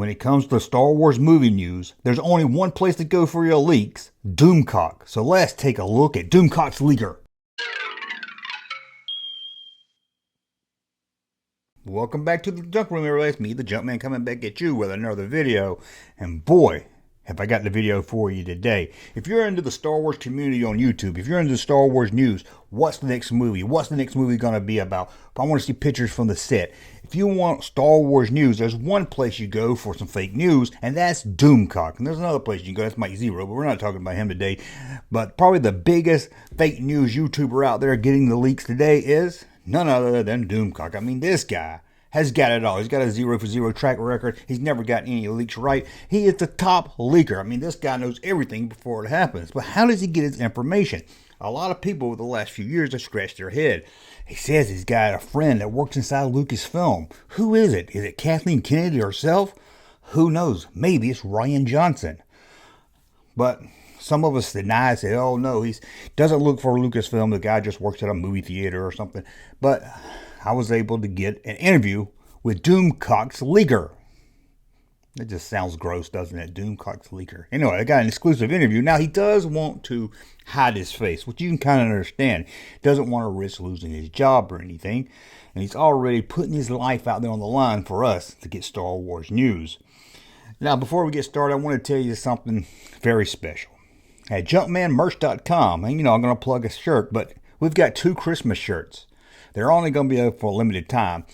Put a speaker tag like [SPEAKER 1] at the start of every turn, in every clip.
[SPEAKER 1] When it comes to Star Wars movie news, there's only one place to go for your leaks, Doomcock. So let's take a look at Doomcock's leaker. Welcome back to the Junk Room, everybody. It's me, the Junkman, coming back at you with another video. And boy, have I got the video for you today. If you're into the Star Wars community on YouTube, if you're into Star Wars news, what's the next movie? What's the next movie going to be about? If I want to see pictures from the set. If you want Star Wars news, there's one place you go for some fake news, and that's Doomcock. And there's another place you can go, that's Mike Zero, but we're not talking about him today. But probably the biggest fake news YouTuber out there getting the leaks today is none other than Doomcock. I mean, this guy has got it all. He's got a 0 for 0 track record. He's never got any leaks right. He is the top leaker. I mean, this guy knows everything before it happens. But how does he get his information? A lot of people over the last few years have scratched their head. He says he's got a friend that works inside Lucasfilm. Who is it? Is it Kathleen Kennedy herself? Who knows? Maybe it's Rian Johnson. But some of us deny, say, oh no, he doesn't look for Lucasfilm. The guy just works at a movie theater or something. But I was able to get an interview with Doomcock's leaker. It just sounds gross, doesn't it? Doomcock's leaker. Anyway, I got an exclusive interview. Now, he does want to hide his face, which you can kind of understand. Doesn't want to risk losing his job or anything. And he's already putting his life out there on the line for us to get Star Wars news. Now, before we get started, I want to tell you something very special. At junkmanmerch.com, and I'm going to plug a shirt, but we've got 2 Christmas shirts. They're only going to be up for a limited time.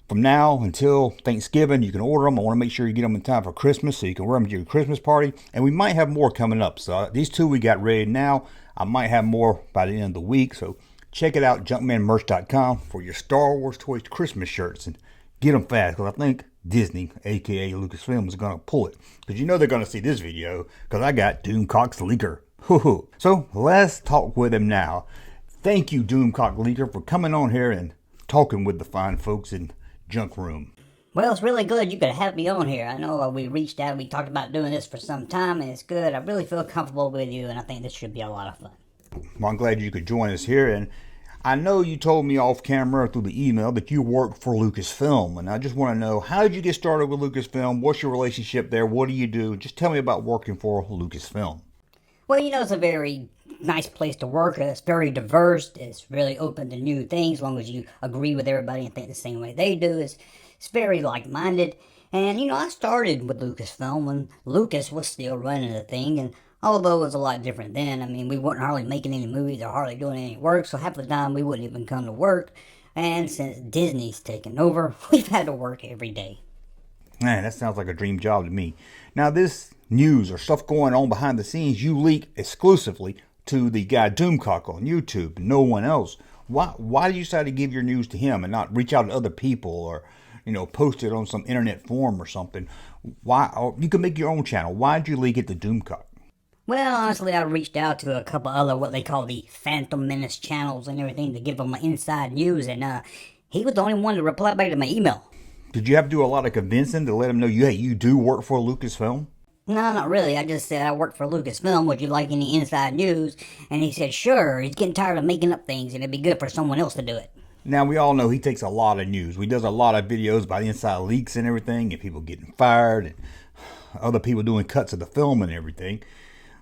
[SPEAKER 1] From now until Thanksgiving, you can order them. I want to make sure you get them in time for Christmas so you can wear them to your Christmas party. And we might have more coming up. So these 2 we got ready now. I might have more by the end of the week. So check it out, junkmanmerch.com, for your Star Wars Toys Christmas shirts. And get them fast, because I think Disney, a.k.a. Lucasfilm, is going to pull it. Because you know they're going to see this video, because I got Doomcock's leaker. So let's talk with him now. Thank you, Doomcock leaker, for coming on here and talking with the fine folks in Junk Room.
[SPEAKER 2] Well, it's really good you could have me on here. I know we reached out, we talked about doing this for some time, and it's good. I really feel comfortable with you, and I think this should be a lot of fun.
[SPEAKER 1] Well, I'm glad you could join us here, and I know you told me off camera through the email that you work for Lucasfilm, and I just want to know, how did you get started with Lucasfilm? What's your relationship there? What do you do? Just tell me about working for Lucasfilm.
[SPEAKER 2] Well, it's a very nice place to work. It's very diverse. It's really open to new things as long as you agree with everybody and think the same way they do. It's very like-minded. And, I started with Lucasfilm when Lucas was still running the thing. And although it was a lot different then, I mean, we weren't hardly making any movies or hardly doing any work. So half the time we wouldn't even come to work. And since Disney's taken over, we've had to work every day.
[SPEAKER 1] Man, that sounds like a dream job to me. Now, this news or stuff going on behind the scenes, you leak exclusively to the guy Doomcock on YouTube, no one else. Why did you decide to give your news to him and not reach out to other people or, post it on some internet forum or something? Why? Or you can make your own channel. Why did you leak it to Doomcock?
[SPEAKER 2] Well, honestly, I reached out to a couple other what they call the Phantom Menace channels and everything to give them my inside news, and he was the only one to reply back to my email.
[SPEAKER 1] Did you have to do a lot of convincing to let him know you do work for Lucasfilm?
[SPEAKER 2] No, not really. I just said I work for Lucasfilm. Would you like any inside news? And he said, sure. He's getting tired of making up things, and it'd be good for someone else to do it.
[SPEAKER 1] Now, we all know he takes a lot of news. He does a lot of videos by the inside leaks and everything, and people getting fired, and other people doing cuts of the film and everything.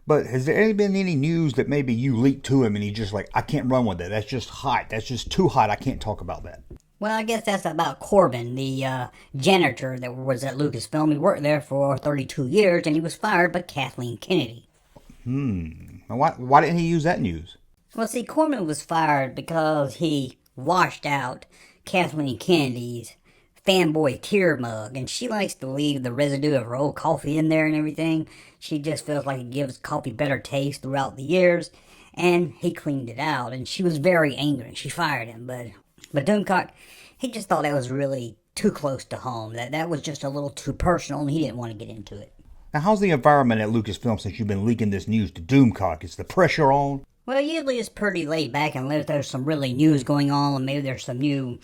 [SPEAKER 1] But has there been any news that maybe you leaked to him, and he's just like, I can't run with that. That's just hot. That's just too hot. I can't talk about that.
[SPEAKER 2] Well, I guess that's about Corbin, the janitor that was at Lucasfilm. He worked there for 32 years, and he was fired by Kathleen Kennedy.
[SPEAKER 1] Why didn't he use that news?
[SPEAKER 2] Well, see, Corbin was fired because he washed out Kathleen Kennedy's fanboy tear mug, and she likes to leave the residue of her old coffee in there and everything. She just feels like it gives coffee better taste throughout the years, and he cleaned it out, and she was very angry. She fired him, But Doomcock, he just thought that was really too close to home. That was just a little too personal, and he didn't want to get into it.
[SPEAKER 1] Now, how's the environment at Lucasfilm since you've been leaking this news to Doomcock? Is the pressure on?
[SPEAKER 2] Well, usually it's pretty laid back unless there's some really news going on, and maybe there's some new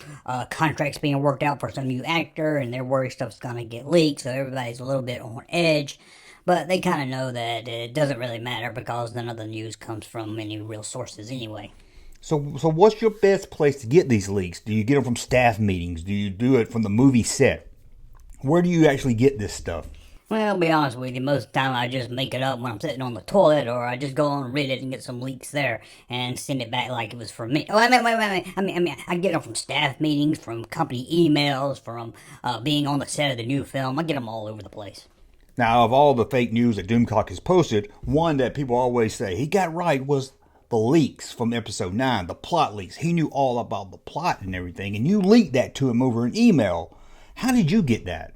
[SPEAKER 2] contracts being worked out for some new actor, and they're worried stuff's going to get leaked, so everybody's a little bit on edge. But they kind of know that it doesn't really matter because none of the news comes from any real sources anyway.
[SPEAKER 1] So what's your best place to get these leaks? Do you get them from staff meetings? Do you do it from the movie set? Where do you actually get this stuff?
[SPEAKER 2] Well, to be honest with you, most of the time I just make it up when I'm sitting on the toilet, or I just go on Reddit and get some leaks there and send it back like it was from me. Oh, wait. I get them from staff meetings, from company emails, from being on the set of the new film. I get them all over the place.
[SPEAKER 1] Now, of all the fake news that Doomcock has posted, one that people always say he got right was the leaks from episode 9, the plot leaks. He knew all about the plot and everything, and you leaked that to him over an email. How did you get that?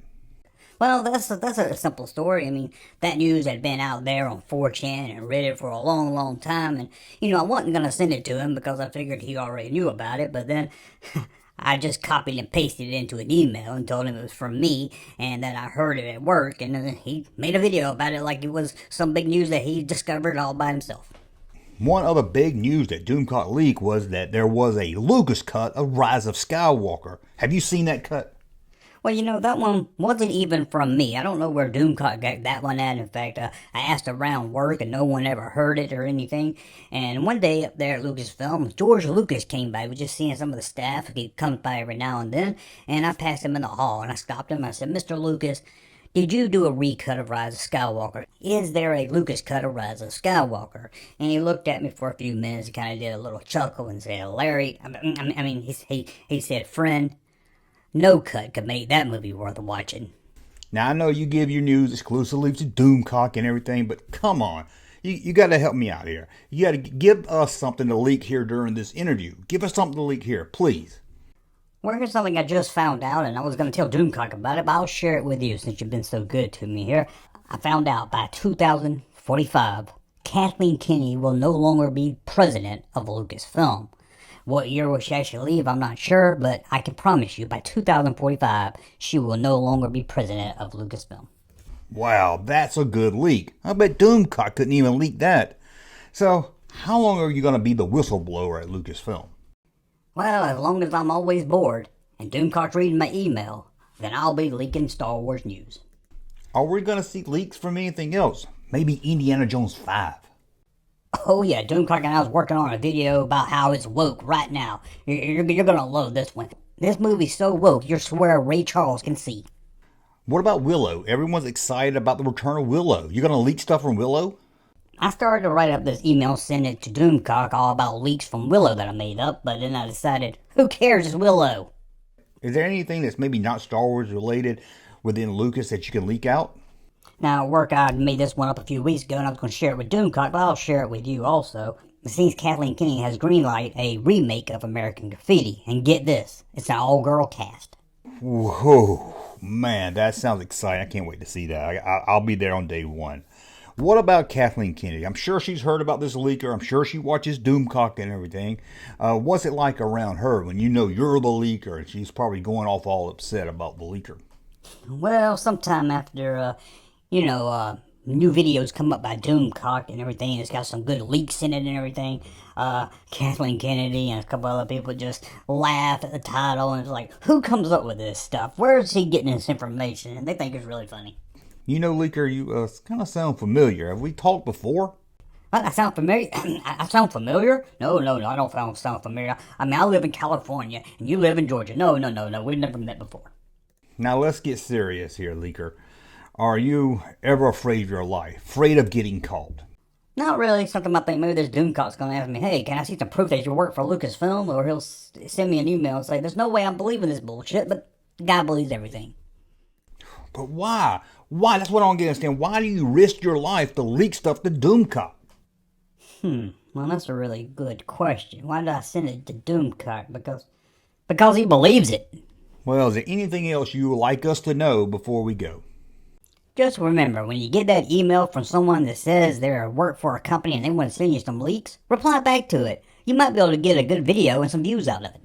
[SPEAKER 2] Well, that's a simple story. I mean, that news had been out there on 4chan and Reddit for a long, long time, and I wasn't gonna send it to him because I figured he already knew about it. But then I just copied and pasted it into an email and told him it was from me, and that I heard it at work, and then he made a video about it like it was some big news that he discovered all by himself.
[SPEAKER 1] One other big news that Doomcock leaked was that there was a Lucas cut of Rise of Skywalker. Have you seen that cut?
[SPEAKER 2] Well, that one wasn't even from me. I don't know where Doomcock got that one at. In fact, I asked around work and no one ever heard it or anything. And one day up there at Lucasfilm, George Lucas came by. We were just seeing some of the staff. He comes by every now and then. And I passed him in the hall and I stopped him. I said, Mr. Lucas, did you do a recut of Rise of Skywalker? Is there a Lucas cut of Rise of Skywalker? And he looked at me for a few minutes, kind of did a little chuckle and said, Larry, he said, friend, no cut could make that movie worth watching.
[SPEAKER 1] Now, I know you give your news exclusively to Doomcock and everything, but come on. You got to help me out here. You got to give us something to leak here during this interview. Give us something to leak here, please.
[SPEAKER 2] Well, here's something I just found out, and I was going to tell Doomcock about it, but I'll share it with you since you've been so good to me here. I found out by 2045, Kathleen Kennedy will no longer be president of Lucasfilm. What year will she actually leave, I'm not sure, but I can promise you by 2045, she will no longer be president of Lucasfilm.
[SPEAKER 1] Wow, that's a good leak. I bet Doomcock couldn't even leak that. So, how long are you going to be the whistleblower at Lucasfilm?
[SPEAKER 2] Well, as long as I'm always bored and Doomcock's reading my email, then I'll be leaking Star Wars news.
[SPEAKER 1] Are we going to see leaks from anything else? Maybe Indiana Jones 5?
[SPEAKER 2] Oh yeah, Doomcock and I was working on a video about how it's woke right now. You're gonna love this one. This movie's so woke, you swear Ray Charles can see.
[SPEAKER 1] What about Willow? Everyone's excited about the return of Willow. You going to leak stuff from Willow?
[SPEAKER 2] I started to write up this email, send it to Doomcock all about leaks from Willow that I made up, but then I decided, who cares, it's Willow.
[SPEAKER 1] Is there anything that's maybe not Star Wars related within Lucas that you can leak out?
[SPEAKER 2] Now, at work, I made this one up a few weeks ago, and I was going to share it with Doomcock, but I'll share it with you also. It seems Kathleen Kennedy has greenlight a remake of American Graffiti, and get this, it's an all-girl cast.
[SPEAKER 1] Whoa, man, that sounds exciting. I can't wait to see that. I'll be there on day one. What about Kathleen Kennedy? I'm sure she's heard about this leaker. I'm sure she watches Doomcock and everything. What's it like around her when you know you're the leaker and she's probably going off all upset about the leaker?
[SPEAKER 2] Well, sometime after, new videos come up by Doomcock and everything, it's got some good leaks in it and everything, Kathleen Kennedy and a couple other people just laugh at the title and it's like, who comes up with this stuff? Where is he getting this information? And they think it's really funny.
[SPEAKER 1] You know, Leaker, you kind of sound familiar. Have we talked before?
[SPEAKER 2] What, I sound familiar? I sound familiar? No, I don't sound familiar. I mean, I live in California and you live in Georgia. No, we've never met before.
[SPEAKER 1] Now let's get serious here, Leaker. Are you ever afraid of your life? Afraid of getting caught?
[SPEAKER 2] Not really. Something I think maybe this Doomcock's going to ask me, hey, can I see some proof that you work for Lucasfilm? Or he'll send me an email and say, there's no way I'm believing this bullshit, but the guy believes everything.
[SPEAKER 1] But why? Why? That's what I don't get to understand. Why do you risk your life to leak stuff to Doomcock?
[SPEAKER 2] Well, that's a really good question. Why did I send it to Doomcock? Because he believes it.
[SPEAKER 1] Well, is there anything else you would like us to know before we go?
[SPEAKER 2] Just remember, when you get that email from someone that says they work for a company and they want to send you some leaks, reply back to it. You might be able to get a good video and some views out of it.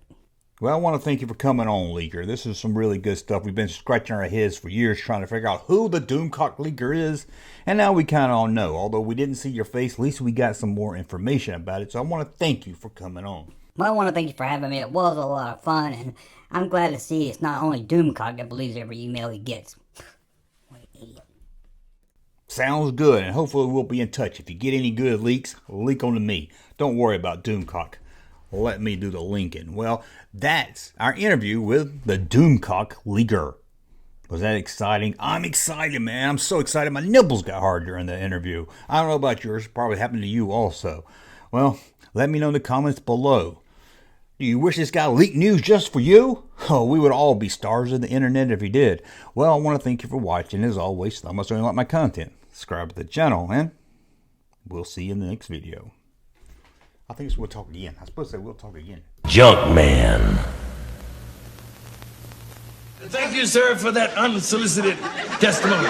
[SPEAKER 1] Well, I want to thank you for coming on, Leaker. This is some really good stuff. We've been scratching our heads for years trying to figure out who the Doomcock Leaker is, and now we kind of all know. Although we didn't see your face, at least we got some more information about it, so I want to thank you for coming on.
[SPEAKER 2] Well, I want to thank you for having me. It was a lot of fun, and I'm glad to see it's not only Doomcock that believes every email he gets. What an idiot.
[SPEAKER 1] Sounds good, and hopefully we'll be in touch. If you get any good leaks, leak on to me. Don't worry about Doomcock. Let me do the linking. Well, that's our interview with the Doomcock Leaker. Was that exciting? I'm excited, man. I'm so excited. My nipples got hard during the interview. I don't know about yours. Probably happened to you also. Well, let me know in the comments below. Do you wish this guy leaked news just for you? Oh, we would all be stars of the internet if he did. Well, I want to thank you for watching. As always, so much you like my content. Subscribe to the channel, and we'll see you in the next video. I think we'll talk again. I was supposed to say we'll talk again.
[SPEAKER 3] Junkman.
[SPEAKER 4] Thank you, sir, for that unsolicited testimony.